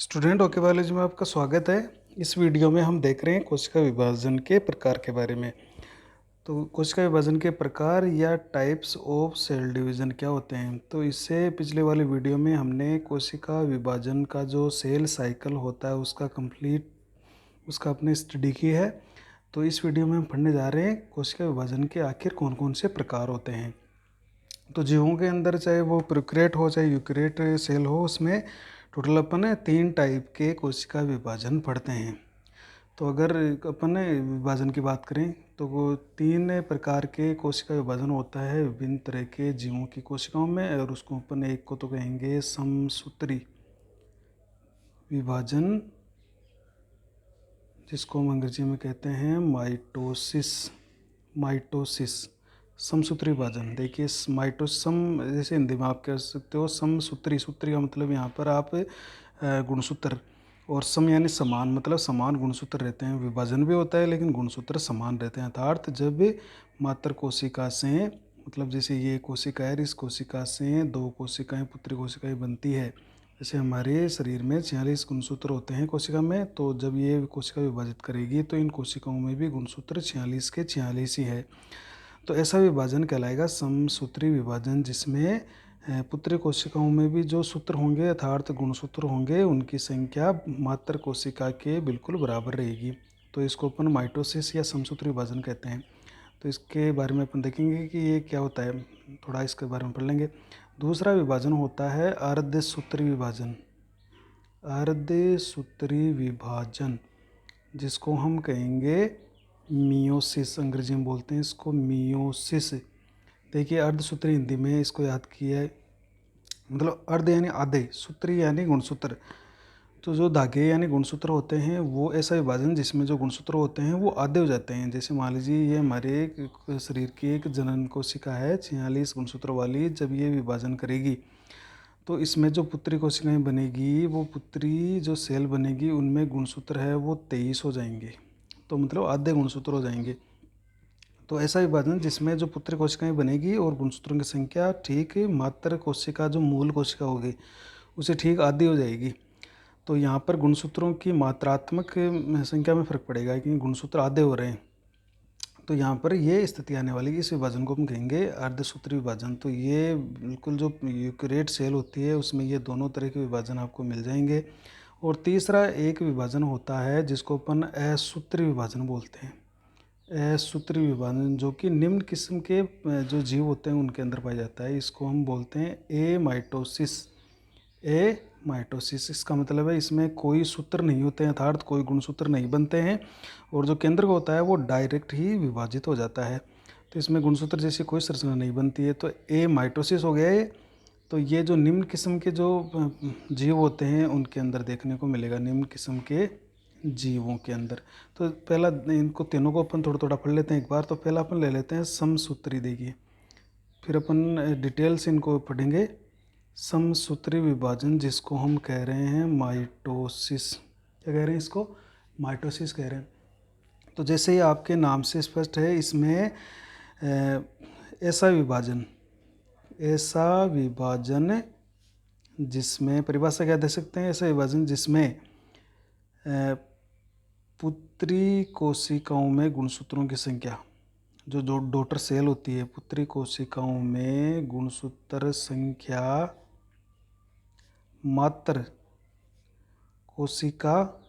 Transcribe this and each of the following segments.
Student okay biology में आपका स्वागत है। इस वीडियो में हम देख रहे हैं कोशिका विभाजन के प्रकार के बारे में। तो कोशिका विभाजन के प्रकार या टाइप्स ऑफ सेल डिवीजन क्या होते हैं। तो इससे पिछले वाले वीडियो में हमने कोशिका विभाजन का जो सेल साइकिल होता है उसका अपने स्टडी की है। तो इस वीडियो में हम पढ़ने जा रहे हैं कोशिका विभाजन के आखिर कौन कौन से प्रकार होते हैं। तो जीवों के अंदर चाहे वो प्रोकैरियोट हो चाहे यूकैरियोट सेल हो, उसमें टोटल अपन 3 टाइप के कोशिका विभाजन पढ़ते हैं। तो अगर अपन विभाजन की बात करें तो वो 3 प्रकार के कोशिका विभाजन होता है विभिन्न तरह के जीवों की कोशिकाओं में, और उसको अपन एक को तो कहेंगे समसूत्री विभाजन, जिसको हम अंग्रेजी में कहते हैं माइटोसिस समसूत्री विभाजन। देखिए माइटोसम, जैसे हिंदी में आप कह सकते हो समसूत्री, सूत्री का मतलब यहाँ पर आप गुणसूत्र, और सम यानी समान, मतलब समान गुणसूत्र रहते हैं। विभाजन भी होता है लेकिन गुणसूत्र समान रहते हैं। अर्थात जब मात्र कोशिका से, मतलब जैसे ये कोशिका है, इस कोशिका से 2 कोशिकाएं पुत्री कोशिकाएं बनती है। जैसे हमारे शरीर में 46 गुणसूत्र होते हैं कोशिका में, तो जब ये कोशिका विभाजित करेगी तो इन कोशिकाओं में भी गुणसूत्र 46 के 46 ही है। तो ऐसा विभाजन कहलाएगा समसूत्री विभाजन, जिसमें पुत्री कोशिकाओं में भी जो सूत्र होंगे अर्थात गुणसूत्र होंगे, उनकी संख्या मात्र कोशिका के बिल्कुल बराबर रहेगी। तो इसको अपन माइटोसिस या समसूत्री विभाजन कहते हैं। तो इसके बारे में अपन देखेंगे कि ये क्या होता है, थोड़ा इसके बारे में पढ़ लेंगे। दूसरा विभाजन होता है अर्धसूत्री विभाजन। अर्धसूत्री विभाजन जिसको हम कहेंगे मियोसिस, अंग्रेजी में बोलते हैं इसको मियोसिस। देखिए अर्धसूत्री हिंदी में इसको याद किया है, मतलब अर्ध यानी आधे, सूत्री यानी गुणसूत्र। तो जो धागे यानी गुणसूत्र होते हैं वो ऐसा विभाजन जिसमें जो गुणसूत्र होते हैं वो आधे हो जाते हैं। जैसे मान लीजिए ये हमारे शरीर की एक जनन कोशिका है 46 गुणसूत्र वाली, जब ये विभाजन करेगी तो इसमें जो पुत्री कोशिकाएं बनेगी, वो पुत्री जो सेल बनेगी उनमें गुणसूत्र है वो 23 हो जाएंगे, तो मतलब आधे गुणसूत्र हो जाएंगे। तो ऐसा विभाजन जिसमें जो पुत्री कोशिकाएं बनेगी और गुणसूत्रों की संख्या ठीक मात्र कोशिका जो मूल कोशिका होगी उसे ठीक आधी हो जाएगी। तो यहाँ पर गुणसूत्रों की मात्रात्मक संख्या में फर्क पड़ेगा क्योंकि गुणसूत्र आधे हो रहे हैं। तो यहाँ पर ये स्थिति आने वाली, इस विभाजन को हम कहेंगे अर्धसूत्री विभाजन। तो ये बिल्कुल जो यूकैरियोट सेल होती है उसमें ये दोनों तरह के विभाजन आपको मिल जाएंगे। और तीसरा एक विभाजन होता है जिसको अपन असूत्री विभाजन बोलते हैं। असूत्री विभाजन जो कि निम्न किस्म के जो जीव होते हैं उनके अंदर पाया जाता है, इसको हम बोलते हैं माइटोसिस। इसका मतलब है इसमें कोई सूत्र नहीं होते हैं, अर्थात कोई गुणसूत्र नहीं बनते हैं, और जो केंद्र का होता है वो डायरेक्ट ही विभाजित हो जाता है। तो इसमें गुणसूत्र जैसी कोई संरचना नहीं बनती है। तो माइटोसिस हो गया है। तो ये जो निम्न किस्म के जो जीव होते हैं उनके अंदर देखने को मिलेगा, निम्न किस्म के जीवों के अंदर। तो पहला इनको तीनों को अपन थोड़ा थोड़ा पढ़ लेते हैं एक बार। तो पहला अपन ले लेते हैं समसूत्री, देखिए फिर अपन डिटेल से इनको पढ़ेंगे। समसूत्री विभाजन जिसको हम कह रहे हैं माइटोसिस, क्या कह रहे हैं इसको, माइटोसिस कह रहे हैं। तो जैसे ही आपके नाम से स्पष्ट है, इसमें ऐसा विभाजन जिसमें, परिभाषा क्या दे सकते हैं, ऐसा विभाजन जिसमें पुत्री कोशिकाओं में गुणसूत्रों की संख्या, जो डॉटर सेल होती है, पुत्री कोशिकाओं में गुणसूत्र संख्या मात्र कोशिका,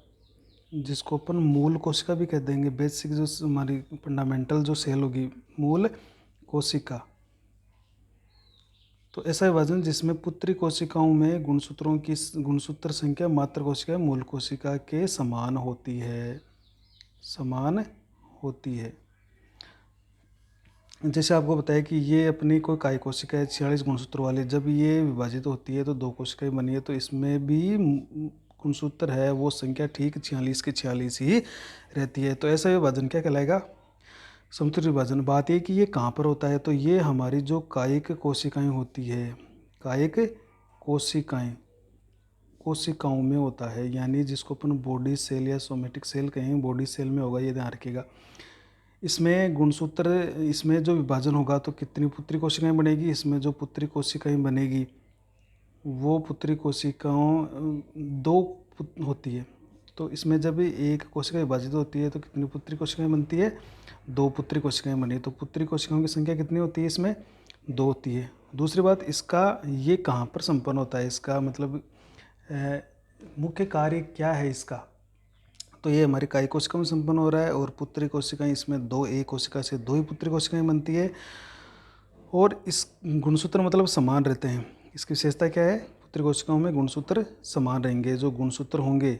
जिसको अपन मूल कोशिका भी कह देंगे, बेसिक जो हमारी फंडामेंटल जो सेल होगी मूल कोशिका। तो ऐसा विभाजन जिसमें पुत्री कोशिकाओं में गुणसूत्र संख्या मात्र कोशिका मूल कोशिका के समान होती है। जैसे आपको बताया कि ये अपनी कोई काय कोशिका है 46 गुणसूत्र वाली, जब ये विभाजित होती है तो 2 कोशिकाएं बनी है, तो इसमें भी गुणसूत्र है वो संख्या ठीक 46 के 46 ही रहती है। तो ऐसा विभाजन क्या कहलाएगा, समसूत्री विभाजन। बात ये कि ये कहाँ पर होता है, तो ये हमारी जो कायिक कोशिकाएं होती है, कायिक कोशिकाओं में होता है, यानी जिसको अपन बॉडी सेल या सोमेटिक सेल कहें, बॉडी सेल में होगा, ये ध्यान रखिएगा। इसमें गुणसूत्र, इसमें जो विभाजन होगा तो कितनी पुत्री कोशिकाएं बनेगी, इसमें जो पुत्री कोशिकाएं बनेगी वो पुत्री कोशिकाओं, 2 होती है। तो इसमें जब एक कोशिका विभाजित होती है तो कितनी पुत्री कोशिकाएं बनती है? 2 पुत्री कोशिकाएं बनी। तो पुत्री कोशिकाओं की संख्या कितनी होती है इसमें? 2 होती है। दूसरी बात, इसका ये कहाँ पर संपन्न होता है, इसका मतलब मुख्य कार्य क्या है इसका? तो ये हमारी कायिक कोशिका में संपन्न हो रहा है। और पुत्री कोशिकाएं इसमें 2, एक कोशिका से 2 ही पुत्री कोशिकाएं बनती है। और इस गुणसूत्र मतलब समान रहते हैं। इसकी विशेषता क्या है? पुत्री कोशिकाओं में गुणसूत्र समान रहेंगे, जो गुणसूत्र होंगे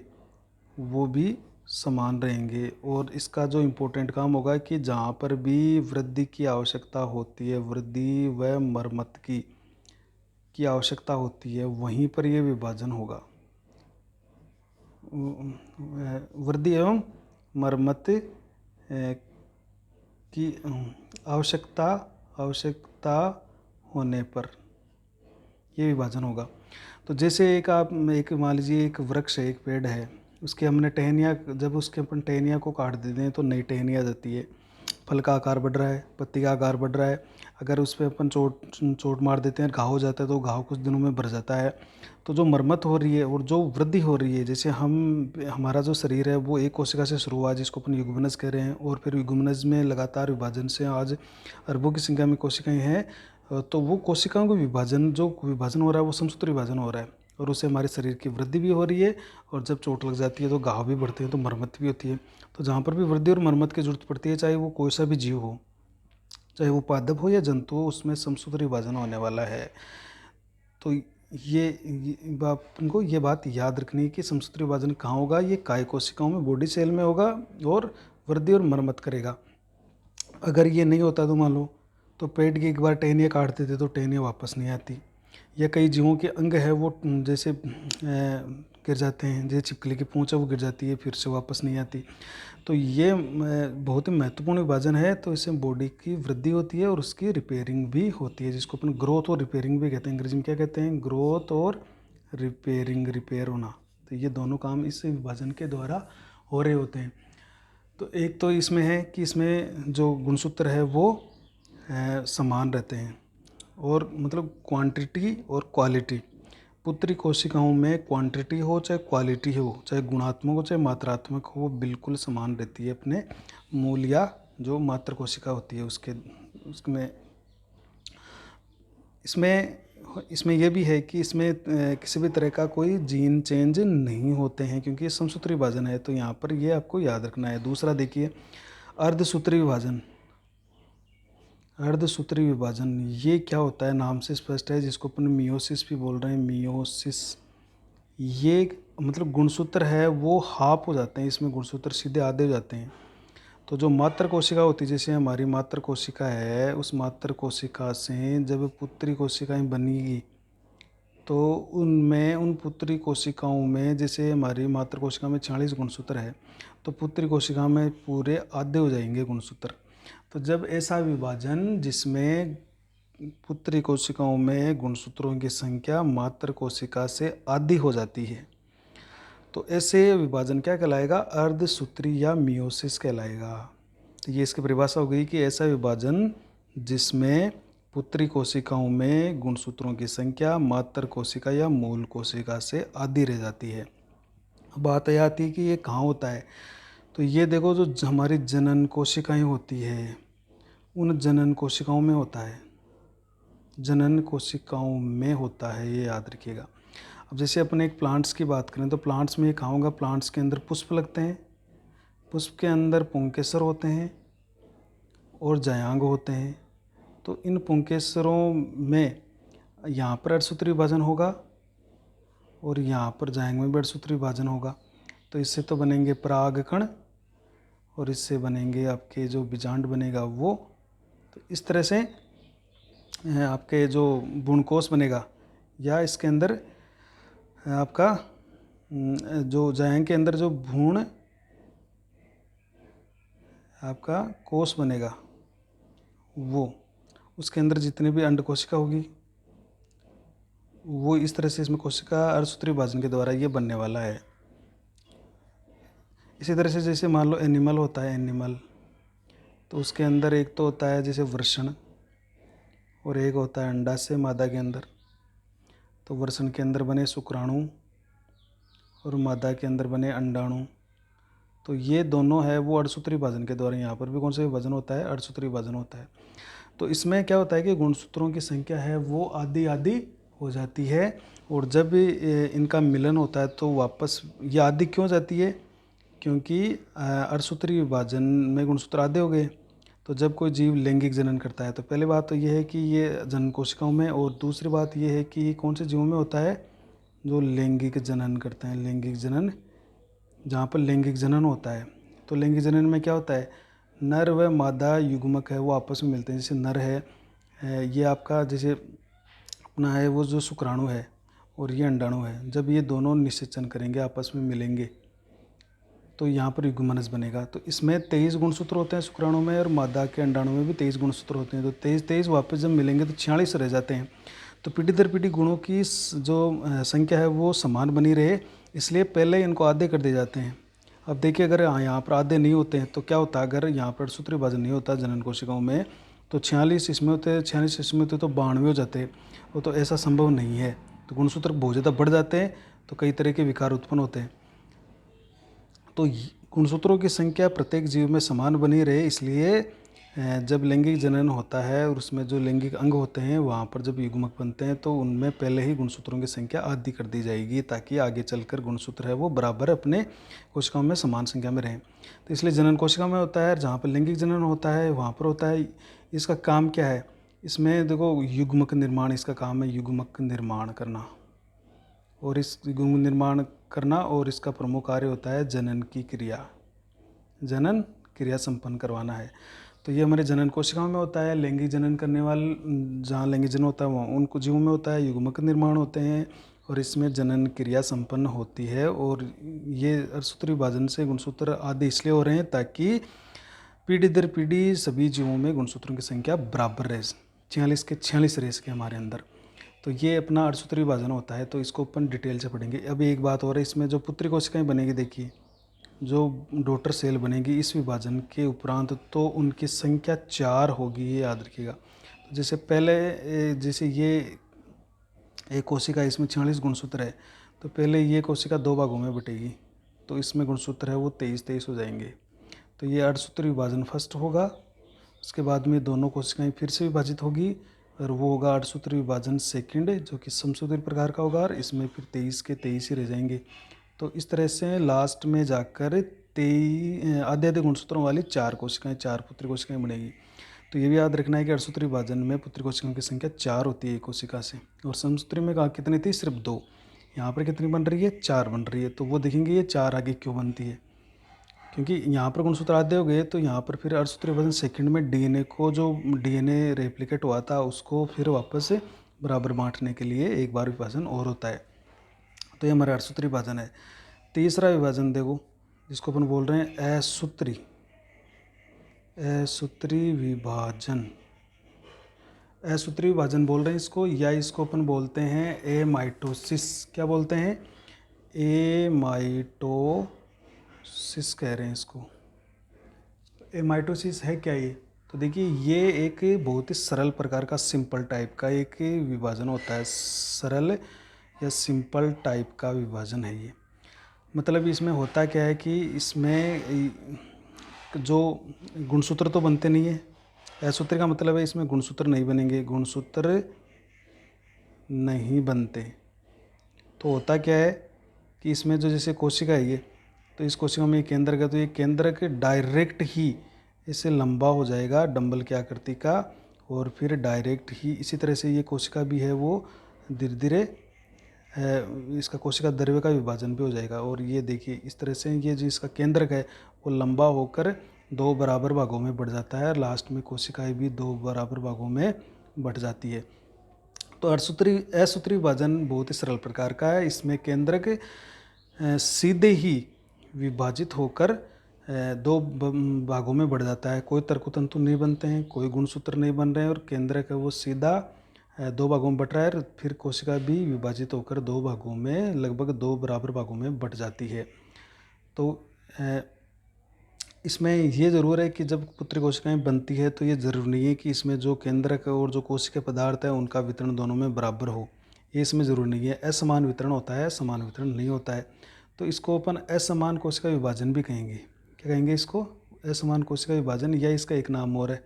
वो भी समान रहेंगे। और इसका जो इम्पोर्टेंट काम होगा कि जहाँ पर भी वृद्धि की आवश्यकता होती है, वृद्धि व मरम्मत की आवश्यकता होती है, वहीं पर यह विभाजन होगा। वृद्धि एवं मरम्मत की आवश्यकता होने पर ये विभाजन होगा। तो जैसे एक मान लीजिए एक वृक्ष है, एक पेड़ है, उसके हमने टहनियाँ, जब उसके अपन टहनियाँ को काट देते हैं तो नई टहनियाँ जाती है, फल का आकार बढ़ रहा है, पत्ती का आकार बढ़ रहा है। अगर उस पर अपन चोट मार देते हैं, घाव हो जाता है, तो घाव कुछ दिनों में भर जाता है। तो जो मरम्मत हो रही है और जो वृद्धि हो रही है, जैसे हमारा जो शरीर है वो एक कोशिका से शुरू हुआ जिसको अपन युग्मनज कह रहे हैं, और फिर युग्मनज में लगातार विभाजन से आज अरबों की संख्या में कोशिकाएँ हैं। तो वो कोशिकाओं का जो विभाजन हो रहा है वो समसूत्र विभाजन हो रहा है, और उससे हमारे शरीर की वृद्धि भी हो रही है। और जब चोट लग जाती है तो घाव भी बढ़ते हैं, तो मरम्मत भी होती है। तो जहाँ पर भी वृद्धि और मरम्मत की जरूरत पड़ती है, चाहे वो कोई सा भी जीव हो, चाहे वो पादप हो या जंतु हो, उसमें समसूत्र विभाजन होने वाला है। तो आपको ये बात याद रखनी है कि समसूत्र विभाजन कहाँ होगा? ये कायिक कोशिकाओं में, बॉडी सेल में होगा, और वृद्धि और मरम्मत करेगा। अगर ये नहीं होता तो मान लो तो पेट की एक बार टहनियाँ काट देते तो टहनियाँ वापस नहीं आती। या कई जीवों के अंग है वो जैसे गिर जाते हैं, जैसे छिपकली की पूंछ है वो गिर जाती है, फिर से वापस नहीं आती। तो ये बहुत ही महत्वपूर्ण विभाजन है। तो इससे बॉडी की वृद्धि होती है और उसकी रिपेयरिंग भी होती है, जिसको अपन ग्रोथ और रिपेयरिंग भी कहते हैं। अंग्रेजी में क्या कहते हैं? ग्रोथ और रिपेयरिंग, रिपेयर होना। तो ये दोनों काम इस विभाजन के द्वारा हो रहे होते हैं। तो एक तो इसमें है कि इसमें जो गुणसूत्र है वो समान रहते हैं, और मतलब क्वांटिटी और क्वालिटी। पुत्री कोशिकाओं में क्वांटिटी हो चाहे क्वालिटी हो, चाहे गुणात्मक हो चाहे मात्रात्मक हो, वो बिल्कुल समान रहती है अपने मूल या जो मात्र कोशिका होती है उसमें। इसमें यह भी है कि इसमें किसी भी तरह का कोई जीन चेंज नहीं होते हैं, क्योंकि ये समसूत्री विभाजन है। तो यहाँ पर ये आपको याद रखना है। दूसरा देखिए, अर्धसूत्री विभाजन। अर्धसूत्री विभाजन ये क्या होता है? नाम से स्पष्ट है, जिसको अपन मियोसिस भी बोल रहे हैं। मियोसिस, ये मतलब गुणसूत्र है वो हाफ हो जाते हैं, इसमें गुणसूत्र सीधे आधे हो जाते हैं। तो जो मात्र कोशिका होती है, जैसे हमारी मात्र कोशिका है, उस मात्र कोशिका से जब पुत्री कोशिकाएं बनेगी तो उन पुत्री कोशिकाओं में, जैसे हमारी मात्र कोशिका में 46 गुणसूत्र है, तो पुत्री कोशिका में पूरे आधे हो जाएंगे गुणसूत्र। तो जब ऐसा विभाजन जिसमें पुत्री कोशिकाओं में गुणसूत्रों की संख्या मात्र कोशिका से आधी हो जाती है, तो ऐसे विभाजन क्या कहलाएगा? अर्धसूत्री या मियोसिस कहलाएगा। तो ये इसकी परिभाषा हो गई कि ऐसा विभाजन जिसमें पुत्री कोशिकाओं में गुणसूत्रों की संख्या मात्र कोशिका या मूल कोशिका से आधी रह जाती है। अब बात यह आती है कि ये कहाँ होता है? तो ये देखो, जो हमारी जनन कोशिकाएं होती है, उन जनन कोशिकाओं में होता है। जनन कोशिकाओं में होता है, ये याद रखिएगा। अब जैसे अपन एक प्लांट्स की बात करें तो प्लांट्स में कहाँ होगा? प्लांट्स के अंदर पुष्प लगते हैं, पुष्प के अंदर पुंकेसर होते हैं और जायांग होते हैं। तो इन पुंकेसरों में यहाँ पर अर्धसूत्री विभाजन होगा और यहाँ पर जायांग में भी अर्धसूत्री विभाजन होगा। तो इससे तो बनेंगे परागकण और इससे बनेंगे आपके जो बीजांड बनेगा वो। तो इस तरह से आपके जो भ्रूणकोश बनेगा, या इसके अंदर आपका जो जायांग के अंदर जो भ्रूण आपका कोश बनेगा, वो उसके अंदर जितने भी अंड कोशिका होगी वो इस तरह से इसमें कोशिका अर्धसूत्री विभाजन के द्वारा ये बनने वाला है। इसी तरह से जैसे मान लो एनिमल होता है, एनिमल तो उसके अंदर एक तो होता है जैसे वृषण, और एक होता है अंडाशय मादा के अंदर। तो वृषण के अंदर बने शुक्राणु और मादा के अंदर बने अंडाणु। तो ये दोनों है वो अर्धसूत्री विभाजन के द्वारा, यहाँ पर भी कौन सा विभाजन होता है, अर्धसूत्री विभाजन होता है। तो इसमें क्या होता है कि गुणसूत्रों की संख्या है वो आधी आधी हो जाती है, और जब इनका मिलन होता है तो वापस ये आधी क्यों जाती है, क्योंकि अर्धसूत्री विभाजन में गुणसूत्र आधे हो गए। तो जब कोई जीव लैंगिक जनन करता है तो पहली बात तो ये है कि ये जनन कोशिकाओं में, और दूसरी बात ये है कि कौन से जीवों में होता है, जो लैंगिक जनन करते हैं, लैंगिक जनन, जहाँ पर लैंगिक जनन होता है। तो लैंगिक जनन में क्या होता है, नर व मादा युग्मक है वो आपस में मिलते हैं। जैसे नर है ये आपका जैसे अपना है वो जो शुक्राणु है, और ये अंडाणु है, जब ये दोनों निषेचन करेंगे आपस में मिलेंगे तो यहाँ पर युग्मनस बनेगा। तो इसमें 23 गुणसूत्र होते हैं शुक्राणु में, और मादा के अंडाणु में भी 23 गुणसूत्र होते हैं। तो 23 वापस जब मिलेंगे तो 46 रह जाते हैं। तो पीढ़ी दर पीढ़ी गुणों की जो संख्या है वो समान बनी रहे, इसलिए पहले इनको आधे कर दिए जाते हैं। अब देखिए अगर यहाँ पर आधे नहीं होते हैं तो क्या होता है, अगर यहाँ पर सूत्र विभाजन नहीं होता जनन कोशिकाओं में तो 46 इसमें होते, 46 इसमें होते तो 92 हो जाते। वो तो ऐसा संभव नहीं है। तो गुणसूत्र बहुत ज़्यादा बढ़ जाते हैं तो कई तरह के विकार उत्पन्न होते हैं। तो गुणसूत्रों की संख्या प्रत्येक जीव में समान बनी रहे, इसलिए जब लैंगिक जनन होता है और उसमें जो लैंगिक अंग होते हैं वहाँ पर जब युग्मक बनते हैं तो उनमें पहले ही गुणसूत्रों की संख्या आधी कर दी जाएगी, ताकि आगे चलकर गुणसूत्र है वो बराबर अपने कोशिकाओं में समान संख्या में रहें। तो इसलिए जनन कोशिका में होता है, जहाँ पर लैंगिक जनन होता है वहाँ पर होता है। इसका काम क्या है, इसमें देखो युग्मक निर्माण, इसका काम है युग्मक निर्माण करना, और इस युग्म निर्माण करना, और इसका प्रमुख कार्य होता है जनन की क्रिया, जनन क्रिया संपन्न करवाना है। तो ये हमारे जनन कोशिकाओं में होता है। लैंगिक जनन करने वाले, जहाँ लैंगिक जनन होता है वहाँ उन जीवों में होता है, युग्मक निर्माण होते हैं, और इसमें जनन क्रिया संपन्न होती है। और ये अर्धसूत्री विभाजन से गुणसूत्र आदि इसलिए हो रहे हैं ताकि पीढ़ी दर पीढ़ी सभी जीवों में गुणसूत्रों की संख्या बराबर रहे, 46 के 46 रह सके हमारे अंदर। तो ये अपना अर्धसूत्री विभाजन होता है। तो इसको अपन डिटेल से पढ़ेंगे। अभी एक बात और है, इसमें जो पुत्री कोशिकाएं बनेगी, देखिए जो डॉटर सेल बनेगी इस विभाजन के उपरांत तो उनकी संख्या 4 होगी, ये याद रखिएगा। तो जैसे पहले जैसे ये एक कोशिका, इसमें 46 गुणसूत्र है, तो पहले ये कोशिका 2 भागों में बटेगी, तो इसमें गुणसूत्र है वो 23 हो जाएंगे। तो ये अर्धसूत्री विभाजन फर्स्ट होगा। उसके बाद में दोनों कोशिकाएं फिर से विभाजित होगी, और वो होगा अर्धसूत्री विभाजन सेकंड, जो कि समसूत्री प्रकार का होगा, और इसमें फिर 23 के 23 ही रह जाएंगे। तो इस तरह से लास्ट में जाकर आधे आधे गुणसूत्रों वाली 4 कोशिकाएं, 4 पुत्री कोशिकाएं बनेगी। तो ये भी याद रखना है कि अर्धसूत्री विभाजन में पुत्री कोशिकाओं की संख्या 4 होती है एक कोशिका से, और समसूत्री में कहा कितनी थी, सिर्फ 2। यहाँ पर कितनी बन रही है, 4 बन रही है। तो वो देखेंगे ये 4 आगे क्यों बनती है, क्योंकि यहाँ पर गुणसूत्र आधे हो गए, तो यहाँ पर फिर अर्धसूत्री विभाजन सेकंड में डीएनए को, जो डीएनए रेप्लिकेट हुआ था उसको फिर वापस बराबर बांटने के लिए एक बार विभाजन और होता है। तो ये हमारा अर्धसूत्री विभाजन है। तीसरा विभाजन देखो, जिसको अपन बोल रहे हैं असूत्री, असूत्री विभाजन, असूत्री विभाजन बोल रहे हैं इसको, या इसको अपन बोलते हैं एमाइटोसिस। क्या बोलते हैं, एमाइटोसिस कह रहे हैं इसको। एमाइटोसिस है क्या ये, तो देखिए ये एक बहुत ही सरल प्रकार का सिंपल टाइप का एक विभाजन होता है, सरल या सिंपल टाइप का विभाजन है ये। मतलब इसमें होता क्या है कि इसमें जो गुणसूत्र तो बनते नहीं है, असूत्री का मतलब है इसमें गुणसूत्र नहीं बनेंगे, गुणसूत्र नहीं बनते। तो होता क्या है कि इसमें जो जैसे कोशिका है ये, तो इस कोशिका में केंद्रक है, तो ये केंद्रक डायरेक्ट ही इससे लंबा हो जाएगा डंबल की आकृति का, और फिर डायरेक्ट ही इसी तरह से ये कोशिका भी है वो धीरे धीरे इसका कोशिका द्रव्य का विभाजन भी हो जाएगा। और ये देखिए इस तरह से ये जो इसका केंद्रक है वो लंबा होकर 2 बराबर भागों में बढ़ जाता है, और लास्ट में कोशिकाएं भी 2 बराबर भागों में बढ़ जाती है। तो असूत्री विभाजन बहुत ही सरल प्रकार का है। इसमें केंद्रक सीधे ही विभाजित होकर 2 भागों में बढ़ जाता है। कोई तर्कतंतु नहीं बनते हैं, कोई गुणसूत्र नहीं बन रहे हैं, और केंद्रक है वो सीधा 2 भागों में बट रहा है। फिर कोशिका भी विभाजित होकर 2 भागों में, लगभग 2 बराबर भागों में बट जाती है। तो इसमें ये ज़रूर है कि जब पुत्री कोशिकाएं बनती है तो ये ज़रूरी नहीं है कि इसमें जो केंद्रक और जो कोशिका पदार्थ है उनका वितरण दोनों में बराबर हो, ये इसमें ज़रूरी नहीं है। असमान वितरण होता है, समान वितरण नहीं होता है। तो इसको अपन असमान कोशिका विभाजन भी कहेंगे। क्या कहेंगे इसको? असमान कोशिका विभाजन, या इसका एक नाम और है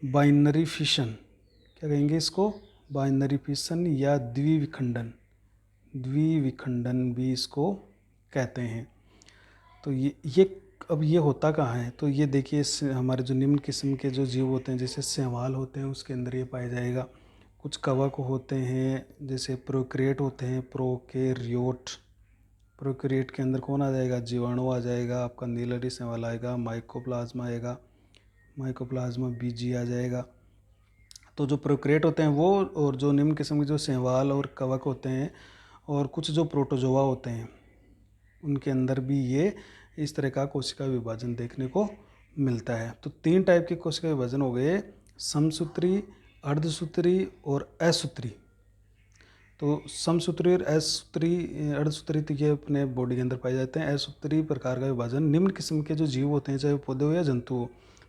बाइनरी फिशन। क्या कहेंगे इसको? बाइनरी फिशन या द्विविखंडन, द्विविखंडन भी इसको कहते हैं। तो ये अब ये होता कहाँ है? तो ये देखिए, हमारे जो निम्न किस्म के जो जीव होते हैं, जैसे शैवाल होते हैं, उसके अंदर ये पाया जाएगा। कुछ कवक होते हैं, जैसे प्रोकैरियोट होते हैं, प्रोकैरियोट। प्रोकैरियोट के अंदर कौन आ जाएगा? जीवाणु आ जाएगा, आपका नीलरी शैवाल आएगा, माइकोप्लाज्मा आएगा, माइकोप्लाज्मा बीजी आ जाएगा। तो जो प्रोकैरियोट होते हैं वो, और जो निम्न किस्म के जो शैवाल और कवक होते हैं, और कुछ जो प्रोटोजोआ होते हैं, उनके अंदर भी ये इस तरह का कोशिका विभाजन देखने को मिलता है। तो 3 टाइप के कोशिका विभाजन हो गए, समसूत्री, अर्धसूत्री और असूत्री। तो समसूत्री और असूत्री, अर्धसूत्री तो ये अपने बॉडी के अंदर पाए जाते हैं। असूत्री प्रकार का विभाजन निम्न किस्म के जो जीव होते हैं, चाहे वो पौधे हो या जंतु हो,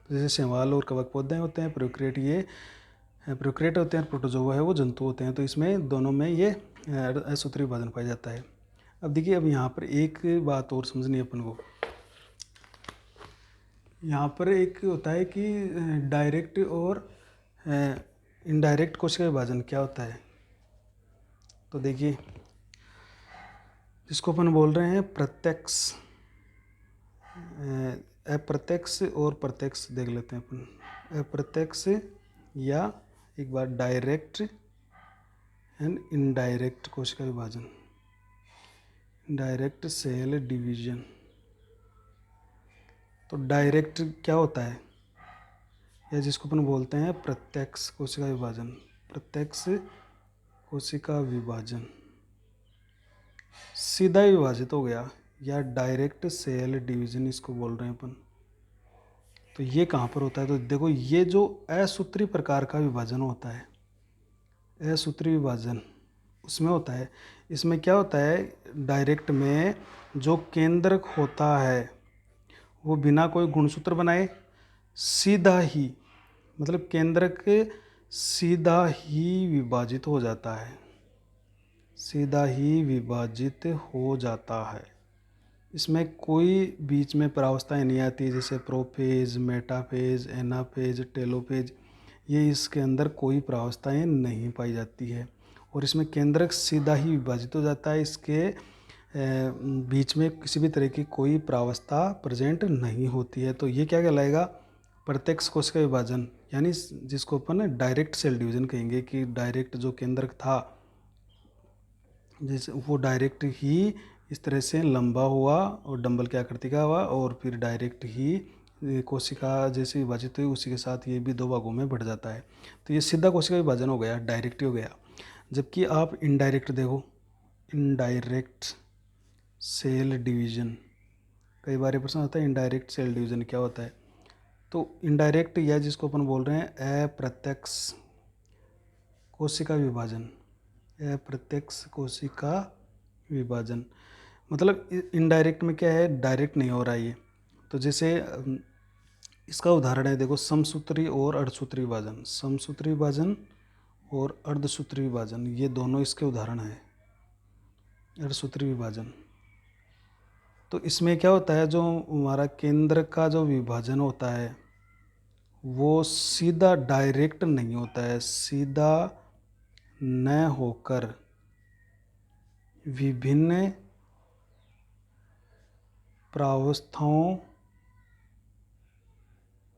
तो जैसे शैवाल और कवक पौधे होते हैं, प्रोकैरियोट ये प्रोकैरियोट होते हैं, प्रोटोजोआ है वो जंतु होते हैं। तो इसमें दोनों में ये असूत्री विभाजन पाया जाता है। अब देखिए, अब यहाँ पर एक बात और समझनी है अपन को। यहाँ पर एक होता है कि डायरेक्ट और इनडायरेक्ट कोशिका विभाजन क्या होता है। तो देखिए, जिसको अपन बोल रहे हैं प्रत्यक्ष, अप्रत्यक्ष और प्रत्यक्ष देख लेते हैं अपन। अप्रत्यक्ष या एक बार डायरेक्ट एंड इनडायरेक्ट कोशिका विभाजन, डायरेक्ट सेल डिवीजन। तो डायरेक्ट क्या होता है, या जिसको अपन बोलते हैं प्रत्यक्ष कोशिका विभाजन, प्रत्यक्ष कोशिका विभाजन सीधा विभाजित हो गया, या डायरेक्ट सेल डिवीजन इसको बोल रहे हैं अपन। तो ये कहाँ पर होता है? तो देखो, ये जो असूत्री प्रकार का विभाजन होता है, असूत्री विभाजन उसमें होता है। इसमें क्या होता है, डायरेक्ट में जो केंद्रक होता है वो बिना कोई गुणसूत्र बनाए सीधा ही, मतलब केंद्रक सीधा ही विभाजित हो जाता है, सीधा ही विभाजित हो जाता है। इसमें कोई बीच में परावस्थाएं नहीं आती, जैसे प्रोफेज, मेटाफेज, एनाफेज, टेलोफेज, ये इसके अंदर कोई परावस्थाएं नहीं पाई जाती है। और इसमें केंद्रक सीधा ही विभाजित हो जाता है, इसके बीच में किसी भी तरह की कोई परावस्था प्रेजेंट नहीं होती है। तो ये क्या कहलाएगा? प्रत्यक्ष कोशिका विभाजन, यानी जिसको अपन डायरेक्ट सेल डिवीजन कहेंगे, कि डायरेक्ट जो केंद्रक था, जैसे वो डायरेक्ट ही इस तरह से लंबा हुआ और डंबल की आकृति का हुआ, और फिर डायरेक्ट ही कोशिका जैसे विभाजित हुई, उसी के साथ ये भी 2 भागों में बढ़ जाता है। तो ये सीधा कोशिका विभाजन हो गया, डायरेक्ट ही हो गया। जबकि आप इनडायरेक्ट देखो, इनडायरेक्ट सेल डिवीजन, कई बार ये प्रश्न आता है इनडायरेक्ट सेल डिवीजन क्या होता है। तो इनडायरेक्ट, या जिसको अपन बोल रहे हैं अप्रत्यक्ष कोशिका विभाजन, अप्रत्यक्ष कोशिका विभाजन, मतलब इनडायरेक्ट में क्या है, डायरेक्ट नहीं हो रहा है ये। तो जैसे इसका उदाहरण है, देखो, समसूत्री और अर्धसूत्री विभाजन, समसूत्री विभाजन और अर्धसूत्री विभाजन, ये दोनों इसके उदाहरण हैं, अर्धसूत्री विभाजन। तो इसमें क्या होता है, जो हमारा केंद्र का जो विभाजन होता है वो सीधा डायरेक्ट नहीं होता है, सीधा न होकर विभिन्न प्रावस्थाओं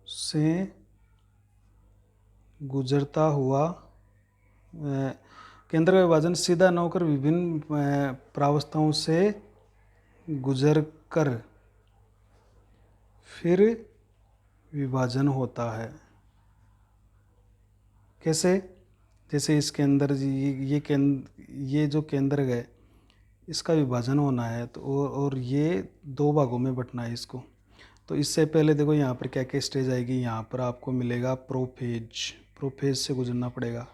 से गुजरता हुआ, केंद्र का विभाजन सीधा न होकर विभिन्न प्रावस्थाओं से गुजर कर फिर विभाजन होता है। कैसे? जैसे इसके अंदर ये जो केंद्र है, इसका विभाजन होना है, तो और ये 2 भागों में बंटना है इसको। तो इससे पहले देखो, यहाँ पर क्या क्या स्टेज आएगी। यहाँ पर आपको मिलेगा प्रोफेज, प्रोफेज से गुजरना पड़ेगा।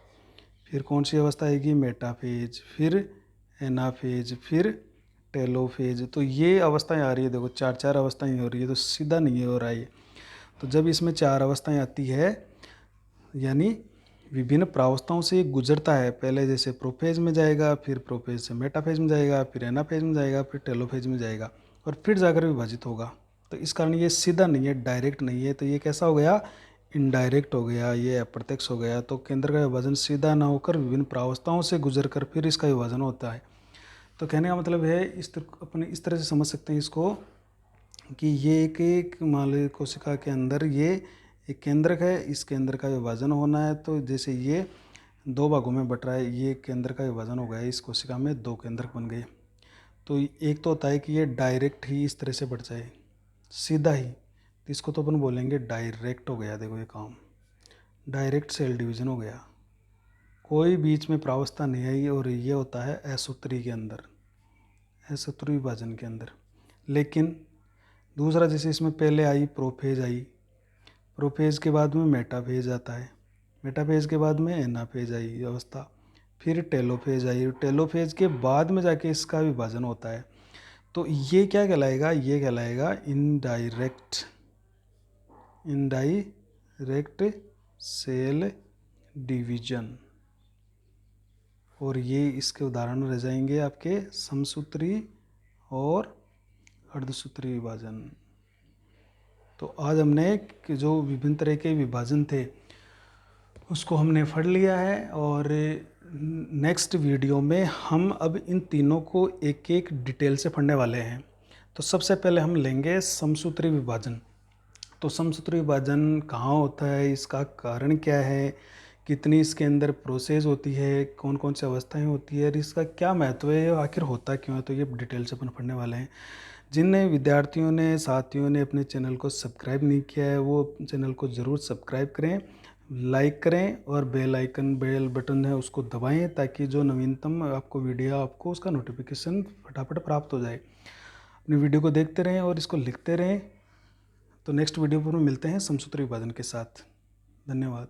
फिर कौन सी अवस्था आएगी? मेटाफेज, फिर एनाफेज, फिर टेलोफेज। तो ये अवस्थाएं आ रही है, देखो 4 अवस्थाएं हो रही है, तो सीधा नहीं हो रहा है ये। तो जब इसमें 4 अवस्थाएं आती है, यानी विभिन्न प्रावस्थाओं से गुजरता है। पहले जैसे प्रोफेज में जाएगा, फिर प्रोफेज से मेटाफेज में जाएगा, फिर एनाफेज में जाएगा, फिर टेलोफेज में जाएगा और फिर जाकर विभाजित होगा। तो इस कारण ये सीधा नहीं है, डायरेक्ट नहीं है। तो ये कैसा हो गया, इनडायरेक्ट हो गया, ये अप्रत्यक्ष हो गया। तो केंद्र का विभाजन सीधा ना होकर विभिन्न प्रावस्थाओं से गुजर कर फिर इसका विभाजन होता है। तो कहने का मतलब है अपने इस तरह से समझ सकते हैं इसको कि ये एक मान कोशिका के अंदर ये एक केंद्रक है, इस केंद्र का विभाजन होना है। तो जैसे ये 2 भागों में बट रहा है, ये केंद्र का विभाजन हो गया, इस कोशिका में 2 केंद्रक बन गए। तो एक तो होता है कि ये डायरेक्ट ही इस तरह से बढ़ जाए, सीधा ही, तो इसको तो अपन बोलेंगे डायरेक्ट हो गया। देखो ये काम डायरेक्ट सेल डिवीजन हो गया, कोई बीच में प्रावस्था नहीं आई। और ये होता है असूत्री के अंदर, असूत्री विभाजन के अंदर। लेकिन दूसरा जैसे इसमें पहले आई प्रोफेज आई, प्रोफेज के बाद में मेटाफेज आता है, मेटाफेज के बाद में एनाफेज आई अवस्था, फिर टेलोफेज आई, टेलोफेज के बाद में जाके इसका विभाजन होता है। तो ये क्या कहलाएगा, ये कहलाएगा इनडायरेक्ट सेल डिवीजन। और ये इसके उदाहरण रह जाएंगे आपके समसूत्री और अर्धसूत्री विभाजन। तो आज हमने जो विभिन्न तरह के विभाजन थे उसको हमने पढ़ लिया है। और नेक्स्ट वीडियो में हम अब इन तीनों को एक एक डिटेल से पढ़ने वाले हैं। तो सबसे पहले हम लेंगे समसूत्री विभाजन। तो समसूत्री विभाजन कहाँ होता है, इसका कारण क्या है, कितनी इसके अंदर प्रोसेस होती है, कौन कौन सी अवस्थाएं होती है और इसका क्या महत्व है, आखिर होता क्यों है, तो ये डिटेल से अपन पढ़ने वाले हैं। जिन विद्यार्थियों ने साथियों ने अपने चैनल को सब्सक्राइब नहीं किया है वो चैनल को ज़रूर सब्सक्राइब करें, लाइक करें और बेल बटन है उसको दबाएं ताकि जो नवीनतम आपको वीडियो आपको उसका नोटिफिकेशन फटाफट प्राप्त हो जाए। अपनी वीडियो को देखते रहें और इसको लिखते रहें। तो नेक्स्ट वीडियो पर मिलते हैं समसूत्री विभाजन के साथ। धन्यवाद।